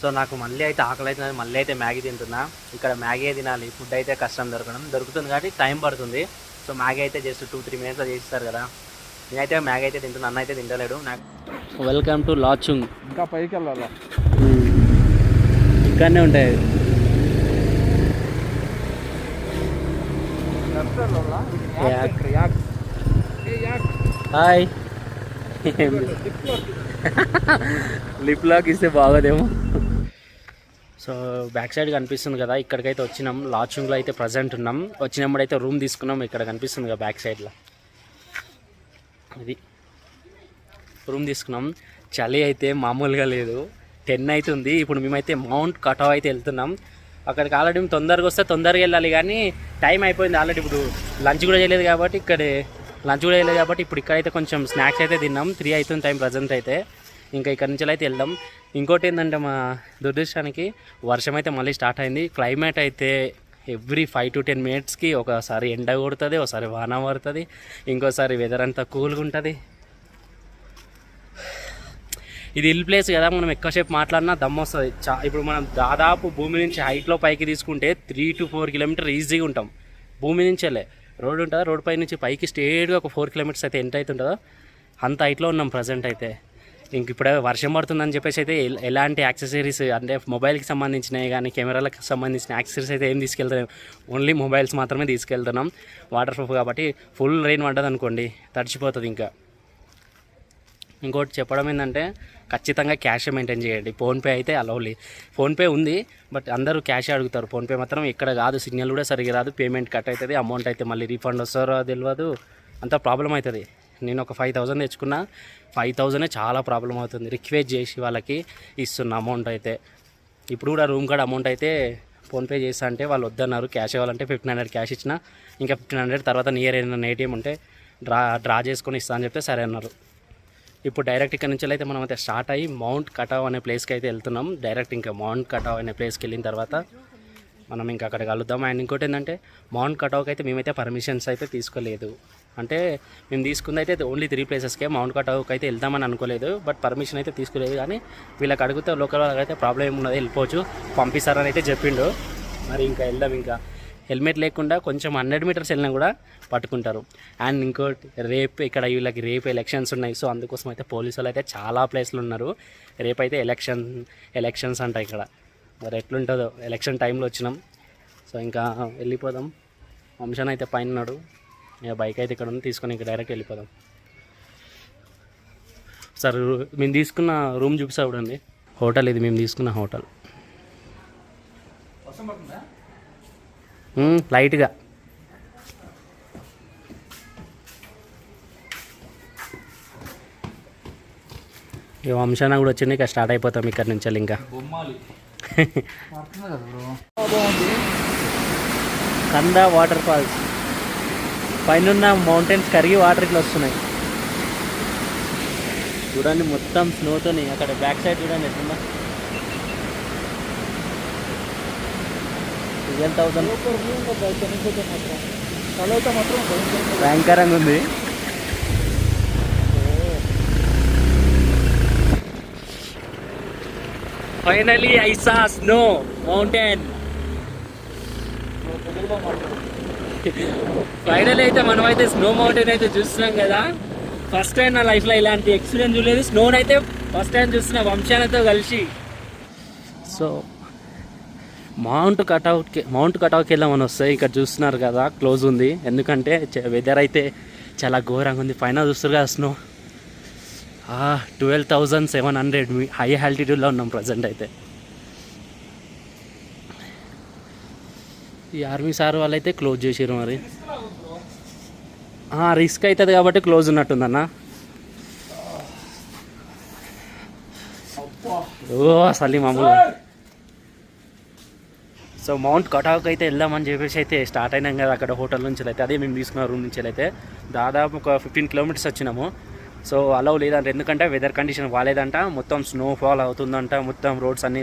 సో నాకు మళ్ళీ అయితే ఆకలి అవుతుంది, మళ్ళీ అయితే మ్యాగీ తింటున్నా. ఇక్కడ మ్యాగీ తినాలి, ఫుడ్ అయితే కష్టం దొరుకుతుంది కాబట్టి టైం పడుతుంది. సో మ్యాగీ అయితే జస్ట్ 2-3 మినిట్స్లో చేస్తారు కదా. నేనైతే మ్యాగీ అయితే తింటున్నా, అన్న అయితే తింటలేడు. నాకు వెల్కమ్ టు లాచుంగ్.
ఇంకా పైకి వెళ్ళాలా?
ఇక్కడనే ఉంటాయి. హాయ్. లిప్ లాక్ ఇస్తే బాగోదేమో. సో బ్యాక్ సైడ్ కనిపిస్తుంది కదా, ఇక్కడికైతే వచ్చినాం. లాచుంగ్లో అయితే ప్రజెంట్ ఉన్నాం. వచ్చినప్పుడు అయితే రూమ్ తీసుకున్నాం. ఇక్కడ కనిపిస్తుంది కదా బ్యాక్ సైడ్లో, ఇది రూమ్ తీసుకున్నాం. చలి అయితే మామూలుగా లేదు. 10 అవుతుంది. ఇప్పుడు మేమైతే మౌంట్ కటావ్ అయితే వెళ్తున్నాం. అక్కడికి ఆల్రెడీ మేము తొందరగా వస్తే తొందరగా వెళ్ళాలి, కానీ టైం అయిపోయింది ఆల్రెడీ. ఇప్పుడు లంచ్ కూడా చేయలేదు కాబట్టి ఇప్పుడు ఇక్కడైతే కొంచెం స్నాక్స్ అయితే తిన్నాం. 3 అవుతుంది టైం ప్రజెంట్ అయితే. ఇంకా ఇక్కడ నుంచి అయితే వెళ్దాం. ఇంకోటి ఏంటంటే మా దురదృష్టానికి వర్షం అయితే మళ్ళీ స్టార్ట్ అయింది. క్లైమేట్ అయితే ఎవ్రీ 5 to 10 మినిట్స్కి ఒకసారి ఎండ కొడుతుంది, ఒకసారి వాన పడుతుంది, ఇంకోసారి వెదర్ అంతా కూల్గా ఉంటుంది. ఇది హిల్ ప్లేస్ కదా, మనం ఎక్కువసేపు మాట్లాడినా దమ్ము వస్తుంది. ఇప్పుడు మనం దాదాపు భూమి నుంచి హైట్లో పైకి తీసుకుంటే 3 to 4 కిలోమీటర్ ఈజీగా ఉంటాం. భూమి నుంచెలే రోడ్డు ఉంటుంది, రోడ్ పై నుంచి పైకి స్ట్రేట్గా ఒక 4 కిలోమీటర్స్ అయితే ఎంత అవుతుంటుందో అంత హైట్లో ఉన్నాం ప్రజెంట్ అయితే. ఇంక ఇప్పుడే వర్షం పడుతుందని చెప్పేసి అయితే ఎలాంటి యాక్సెసరీస్ అంటే మొబైల్కి సంబంధించినవి కానీ కెమెరాలకు సంబంధించిన యాక్సెసరీస్ అయితే ఏం తీసుకెళ్తాం, ఓన్లీ మొబైల్స్ మాత్రమే తీసుకెళ్తున్నాం. వాటర్ ప్రూఫ్ కాబట్టి ఫుల్ రెయిన్ పడ్డది అనుకోండి తడిచిపోతుంది. ఇంకా ఇంకోటి చెప్పడం ఏంటంటే ఖచ్చితంగా క్యాష్ మెయింటైన్ చేయండి. ఫోన్పే అయితే అలౌలీ. ఫోన్పే ఉంది బట్ అందరూ క్యాష్ అడుగుతారు. ఫోన్పే మాత్రం ఇక్కడ కాదు, సిగ్నల్ కూడా సరిగ్గా రాదు, పేమెంట్ కట్ అవుతుంది, అమౌంట్ అయితే మళ్ళీ రీఫండ్ వస్తారో తెలియదు, అంత ప్రాబ్లం అవుతుంది. నేను ఒక 5,000 తెచ్చుకున్నా, 5,000 చాలా ప్రాబ్లం అవుతుంది. రిక్వెస్ట్ చేసి వాళ్ళకి ఇస్తున్న అమౌంట్ అయితే. ఇప్పుడు కూడా రూమ్ కాడ అమౌంట్ అయితే ఫోన్పే చేస్తా అంటే వాళ్ళు వద్దన్నారు. క్యాష్ ఇవ్వాలంటే 1,500 క్యాష్ ఇచ్చిన, ఇంకా 1,500 తర్వాత నియర్ ఏదైనా ఏటీఎం ఉంటే డ్రా చేసుకొని ఇస్తా అని చెప్తే సరే అన్నారు. ఇప్పుడు డైరెక్ట్ ఇక్కడ నుంచి అయితే మనం అయితే స్టార్ట్ అయ్యి మౌంట్ కటావ్ అనే ప్లేస్కి అయితే వెళ్తున్నాం. డైరెక్ట్ ఇంకా మౌంట్ కటావ్ అనే ప్లేస్కి వెళ్ళిన తర్వాత మనం ఇంకా అక్కడ కలుద్దాం. అండ్ ఇంకోటి ఏంటంటే మౌంట్ కటావ్కి అయితే మేమైతే పర్మిషన్స్ అయితే తీసుకోలేదు. అంటే మేము తీసుకుంది అయితే ఓన్లీ 3 ప్లేసెస్కే. మౌంట్ కటావ్కి అయితే వెళ్దామని అనుకోలేదు, బట్ పర్మిషన్ అయితే తీసుకోలేదు. కానీ వీళ్ళకి అడిగితే లోకల్ వాళ్ళకి అయితే ప్రాబ్లం ఏమున్నది, వెళ్ళిపోవచ్చు, పంపిస్తారని అయితే చెప్పిండు. మరి ఇంకా వెళ్దాం. ఇంకా హెల్మెట్ లేకుండా కొంచెం 100 మీటర్స్ వెళ్ళినా కూడా పట్టుకుంటారు. అండ్ ఇంకోటి రేపు ఇక్కడ వీళ్ళకి రేపు ఎలక్షన్స్ ఉన్నాయి. సో అందుకోసం అయితే పోలీసు వాళ్ళు అయితే చాలా ప్లేస్లు ఉన్నారు. రేపు అయితే ఎలక్షన్స్ అంట ఇక్కడ. మరి ఎట్లుంటుందో, ఎలక్షన్ టైంలో వచ్చినాం. సో ఇంకా వెళ్ళిపోదాం. వంశన్ అయితే పైన ఉన్నాడు, ఇక బైక్ అయితే ఇక్కడ ఉంది, తీసుకొని ఇంకా డైరెక్ట్ వెళ్ళిపోదాం. సార్ మేము తీసుకున్న రూమ్ చూపిస్తా చూడండి. హోటల్ ఇది, మేము తీసుకున్న హోటల్. లైట్గా ఇక వంశాన కూడా వచ్చింది. ఇక స్టార్ట్ అయిపోతాం ఇక్కడ నుంచి. ఇంకా కంద వాటర్ ఫాల్స్ పైన మౌంటైన్స్ కరిగి వాటర్ ఇట్లా వస్తున్నాయి చూడండి, మొత్తం స్నోతోని. అక్కడ బ్యాక్ సైడ్ చూడండి ఎట్లున్నా. 12,000 భయంకరంగా ఉంది. Finally I saw snow mountain. Finally అయితే మనమైతే స్నో మౌంటైన్ అయితే చూస్తున్నాం కదా. ఫస్ట్ టైం నా లైఫ్లో ఇలాంటి ఎక్స్పీరియన్స్ చూడలేదు. స్నోని అయితే ఫస్ట్ టైం చూస్తున్నా వంశాలతో కలిసి. సో మౌంట్ కటావ్కి వెళ్దామని వస్తాయి. ఇక్కడ చూస్తున్నారు కదా క్లోజ్ ఉంది, ఎందుకంటే వెదర్ అయితే చాలా ఘోరంగా ఉంది. పైన చూస్తారు కదా స్నో. 12,700 హై ఆల్టిట్యూడ్లో ఉన్నాం ప్రజెంట్ అయితే. ఈ ఆర్మీ సార్ వాళ్ళు అయితే క్లోజ్ చేసారు. మరి రిస్క్ అవుతుంది కాబట్టి క్లోజ్ ఉన్నట్టుందన్న. అసలు మామూలుగా. సో మౌంట్ కటావ్కి అయితే వెళ్దామని చెప్పేసి అయితే స్టార్ట్ అయినాం కదా అక్కడ హోటల్ నుంచి అయితే. అదే మేము తీసుకున్న రూమ్ నుంచి అయితే దాదాపు ఒక 15 కిలోమీటర్స్ వచ్చినాము. సో అలౌ లేదంట, ఎందుకంటే వెదర్ కండిషన్ బాగాలేదంట, మొత్తం స్నోఫాల్ అవుతుందంట, మొత్తం రోడ్స్ అన్ని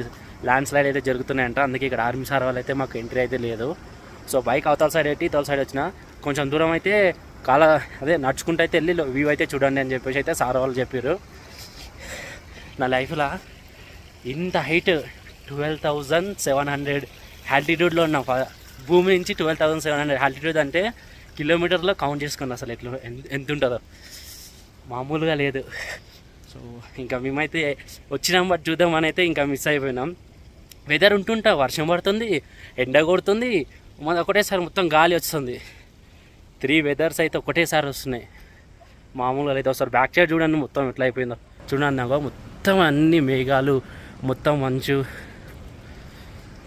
ల్యాండ్ స్లైడ్ అయితే జరుగుతున్నాయంట. అందుకే ఇక్కడ ఆర్మీ సార్ వాళ్ళు అయితే మాకు ఎంట్రీ అయితే లేదు. సో బైక్ అవతల సైడ్ పెట్టి ఇతల సైడ్ వచ్చిన. కొంచెం దూరం అయితే అదే నడుచుకుంటూ అయితే వెళ్ళి వ్యూ అయితే చూడండి అని చెప్పేసి అయితే సార్ వాళ్ళు చెప్పారు. నా లైఫ్లో ఇంత హైట్ 12,700 ఆల్టిట్యూడ్లో ఉన్న భూమి నుంచి 12,700 ఆల్టిట్యూడ్ అంటే కిలోమీటర్లో కౌంట్ చేసుకున్నాను అసలు ఎంత ఉంటుందో, మామూలుగా లేదు. సో ఇంకా మేమైతే వచ్చినాం బట్ చూద్దామని అయితే ఇంకా మిస్ అయిపోయినాం. వెదర్ ఉంటుంటా వర్షం పడుతుంది, ఎండ కొడుతుంది, ఒకటేసారి మొత్తం గాలి వస్తుంది. 3 వెదర్స్ అయితే ఒకటేసారి వస్తున్నాయి, మామూలుగా లేదు. ఒకసారి బ్యాక్ సైడ్ చూడండి మొత్తం ఎట్లా అయిపోయిందో చూడండి. నాకు మొత్తం అన్ని మేఘాలు, మొత్తం మంచు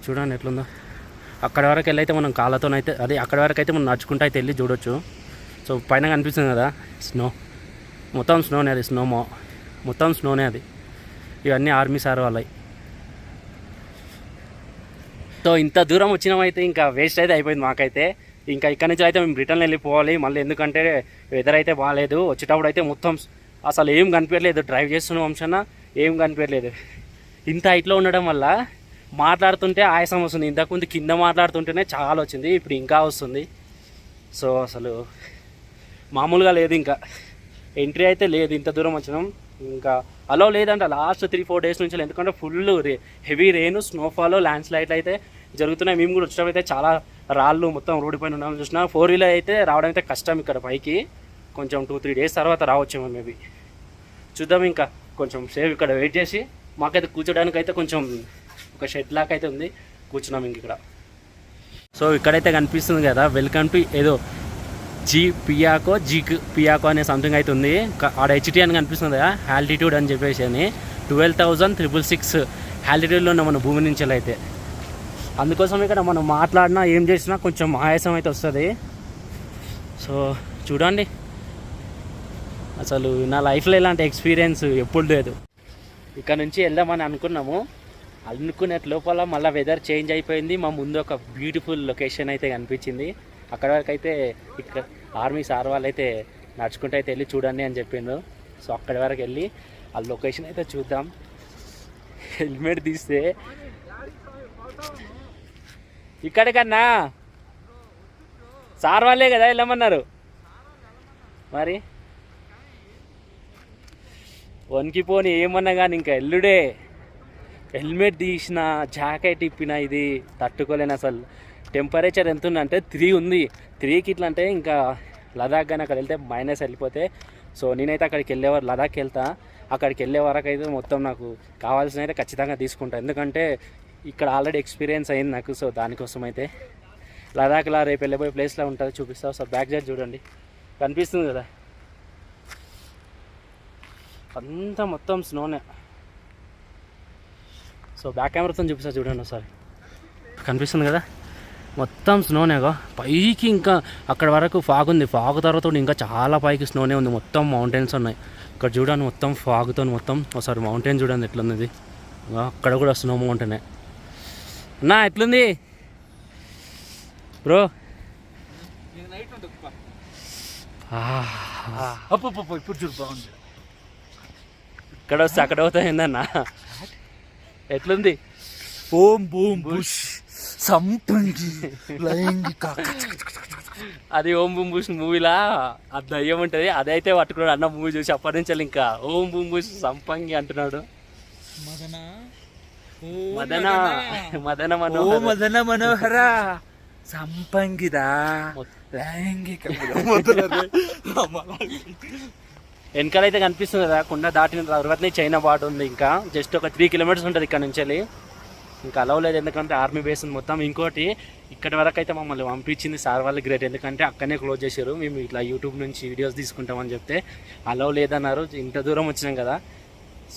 చూడండి ఎట్లుందో. అక్కడ వరకు వెళ్ళైతే మనం కాళ్ళతోనైతే అక్కడ వరకు అయితే మనం నడుచుకుంటూ అయితే వెళ్ళి చూడొచ్చు. సో పైన కనిపిస్తుంది కదా స్నో, మొత్తం స్నోనే, అది మొత్తం స్నోనే అది. ఇవన్నీ ఆర్మీ సార్ వాళ్ళవి. సో ఇంత దూరం వచ్చినామైతే ఇంకా వేస్ట్ అయితే అయిపోయింది మాకైతే. ఇంకా ఇక్కడ నుంచి అయితే మేము రిటర్న్ వెళ్ళిపోవాలి మళ్ళీ, ఎందుకంటే వెదర్ అయితే బాగాలేదు. వచ్చేటప్పుడు అయితే మొత్తం అసలు ఏం కనిపించలేదు, డ్రైవ్ చేస్తున్న వంశన ఏం కనిపించలేదు. ఇంత హైట్లో ఉండడం వల్ల మాట్లాడుతుంటే ఆయాసం వస్తుంది. ఇంతకుముందు కింద మాట్లాడుతుంటేనే చాలా వచ్చింది, ఇప్పుడు ఇంకా వస్తుంది. సో అసలు మామూలుగా లేదు. ఇంకా ఎంట్రీ అయితే లేదు, ఇంత దూరం వచ్చినాం. ఇంకా అలో లేదంట లాస్ట్ 3-4 డేస్ నుంచి, ఎందుకంటే full heavy rain, snowfall, land స్లైడ్లు అయితే జరుగుతున్నాయి. మేము కూడా వచ్చేటప్పుడు అయితే చాలా రాళ్ళు మొత్తం రోడ్డు పైన ఉన్నాం చూసిన. 4-వీలర్ అయితే రావడం అయితే కష్టం ఇక్కడ పైకి. కొంచెం 2-3 డేస్ తర్వాత రావచ్చేమో మేబీ, చూద్దాం. ఇంకా కొంచెం సేఫ్ ఇక్కడ వెయిట్ చేసి, మాకైతే కూర్చోడానికి అయితే కొంచెం ఒక షెడ్ లాక్ అయితే ఉంది, కూర్చున్నాం ఇంక ఇక్కడ. సో ఇక్కడైతే కనిపిస్తుంది కదా, వెల్కమ్ టు ఏదో పియాకో అనే సంథింగ్ అయితే ఉంది. ఆడ హెచ్టీ అని కనిపిస్తుంది కదా, ఆల్టిట్యూడ్ అని చెప్పేసి అని 12,666 ఆల్టిట్యూడ్లో ఉన్న మన భూమి నుంచి అయితే. అందుకోసం ఇక్కడ మనం మాట్లాడినా ఏం చేసినా కొంచెం ఆయాసం అయితే వస్తుంది. సో చూడండి, అసలు నా లైఫ్లో ఇలాంటి ఎక్స్పీరియన్స్ ఎప్పుడు లేదు. ఇక్కడ నుంచి వెళ్దామని అనుకున్నాము, అనుకునే లోపల మళ్ళీ వెదర్ చేంజ్ అయిపోయింది. మా ముందు ఒక బ్యూటిఫుల్ లొకేషన్ అయితే కనిపించింది. అక్కడ వరకు అయితే ఇక్కడ ఆర్మీ సార్ వాళ్ళు అయితే నడుచుకుంటూ అయితే వెళ్ళి చూడండి అని చెప్పిండ్రు. సో అక్కడి వరకు వెళ్ళి ఆ లొకేషన్ అయితే చూద్దాం. హెల్మెట్ తీస్తే ఇక్కడికన్నా సార్ వాళ్ళే కదా వెళ్ళమన్నారు, మరి వణికిపోని ఏమన్నా కానీ ఇంకా ఎల్లుడే. హెల్మెట్ తీసిన, జాకెట్ ఇప్పిన, ఇది తట్టుకోలేను అసలు. టెంపరేచర్ ఎంత ఉందంటే 3 ఉంది. 3కి ఇట్లా అంటే ఇంకా లదాఖ్ కానీ అక్కడ వెళ్తే మైనస్ వెళ్ళిపోతే. సో నేనైతే అక్కడికి లదాఖ్ వెళ్తా. అక్కడికి వెళ్ళే వరకు అయితే మొత్తం నాకు కావాల్సిన అయితే ఖచ్చితంగా తీసుకుంటాను, ఎందుకంటే ఇక్కడ ఆల్రెడీ ఎక్స్పీరియన్స్ అయింది నాకు. సో దానికోసం అయితే లదాఖ్లో రేపు వెళ్ళిపోయే ప్లేస్లో ఉంటుంది, చూపిస్తాను. సో బ్యాక్ సైడ్ చూడండి కనిపిస్తుంది కదా, అంతా మొత్తం స్నోనే. సో బ్యాక్ కెమెరాతో చూపిస్తా చూడండి ఒకసారి, కనిపిస్తుంది కదా మొత్తం స్నోనేగా. పైకి ఇంకా అక్కడ వరకు ఫాగ్ ఉంది, ఫాగ్ తర్వాత ఇంకా చాలా పైకి స్నోనే ఉంది, మొత్తం మౌంటైన్స్ ఉన్నాయి. ఇక్కడ చూడండి మొత్తం ఫాగ్తో మొత్తం. ఒకసారి మౌంటైన్ చూడండి ఎట్లుంది ఇది, అక్కడ కూడా స్నో మౌంటైనే. అన్నా ఎట్లుంది బ్రో?
ఇప్పుడు చూడు బాగుంది.
ఇక్కడ వస్తే అక్కడ అవుతా ఏందన్నా, ఎట్లుంది?
ఓం బూమ్ బుష్ సంపంగి
అది ఓం బూమ్ బుష్ మూవీలా ఆ దయ్యం ఉంటుంది, అదైతే పట్టుకున్నాడు అన్న మూవీ చూసి. అప్పటి నుంచి ఇంకా ఓం బూమ్ బుష్ సంపంగి అంటున్నాడు. మదన
మనోహర సంపంగిదా లైంగిక.
వెనకాలైతే కనిపిస్తుంది కదా కొండ దాటిన తర్వాతనే చైనా బార్డర్ ఉంది. ఇంకా జస్ట్ ఒక 3 కిలోమీటర్స్ ఉంటుంది ఇక్కడ నుంచి వెళ్ళి. ఇంకా అలవలేదు, ఎందుకంటే ఆర్మీ బేస్ ఉంది మొత్తం. ఇంకోటి ఇక్కడి వరకు అయితే మమ్మల్ని పంపించింది సార్ వాళ్ళు, గ్రేట్. ఎందుకంటే అక్కడనే క్లోజ్ చేశారు. మేము ఇట్లా యూట్యూబ్ నుంచి వీడియోస్ తీసుకుంటామని చెప్తే అలవ్ లేదన్నారు. ఇంత దూరం వచ్చినాం కదా,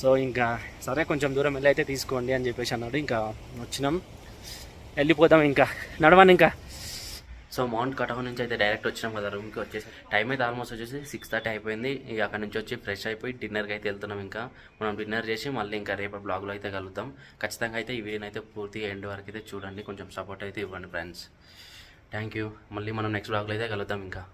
సో ఇంకా సరే కొంచెం దూరం వెళ్ళి అయితే తీసుకోండి అని చెప్పేసి అన్నాడు. ఇంకా వచ్చినాం, వెళ్ళిపోతాం ఇంకా నడవండి ఇంకా. సో మౌంట్ కటౌ నుంచి అయితే డైరెక్ట్ వచ్చినాం కదా రూమ్కి. వచ్చేసి టైం అయితే ఆల్మోస్ట్ వచ్చేసి 6:30 అయిపోయింది. ఇక అక్కడ నుంచి వచ్చి ఫ్రెష్ అయిపోయి డిన్నర్కి అయితే వెళ్తున్నాం. ఇంకా మనం డిన్నర్ చేసి మళ్ళీ ఇంకా రేపు బ్లాగ్లో అయితే కలుద్దాం. ఖచ్చితంగా అయితే ఈ వీడియోని అయితే పూర్తిగా ఎండ్ వరకు అయితే చూడండి, కొంచెం సపోర్ట్ అయితే ఇవ్వండి ఫ్రెండ్స్. Thank you. మళ్ళీ మనం నెక్స్ట్ బ్లాగ్లో అయితే కలుద్దాం ఇంకా.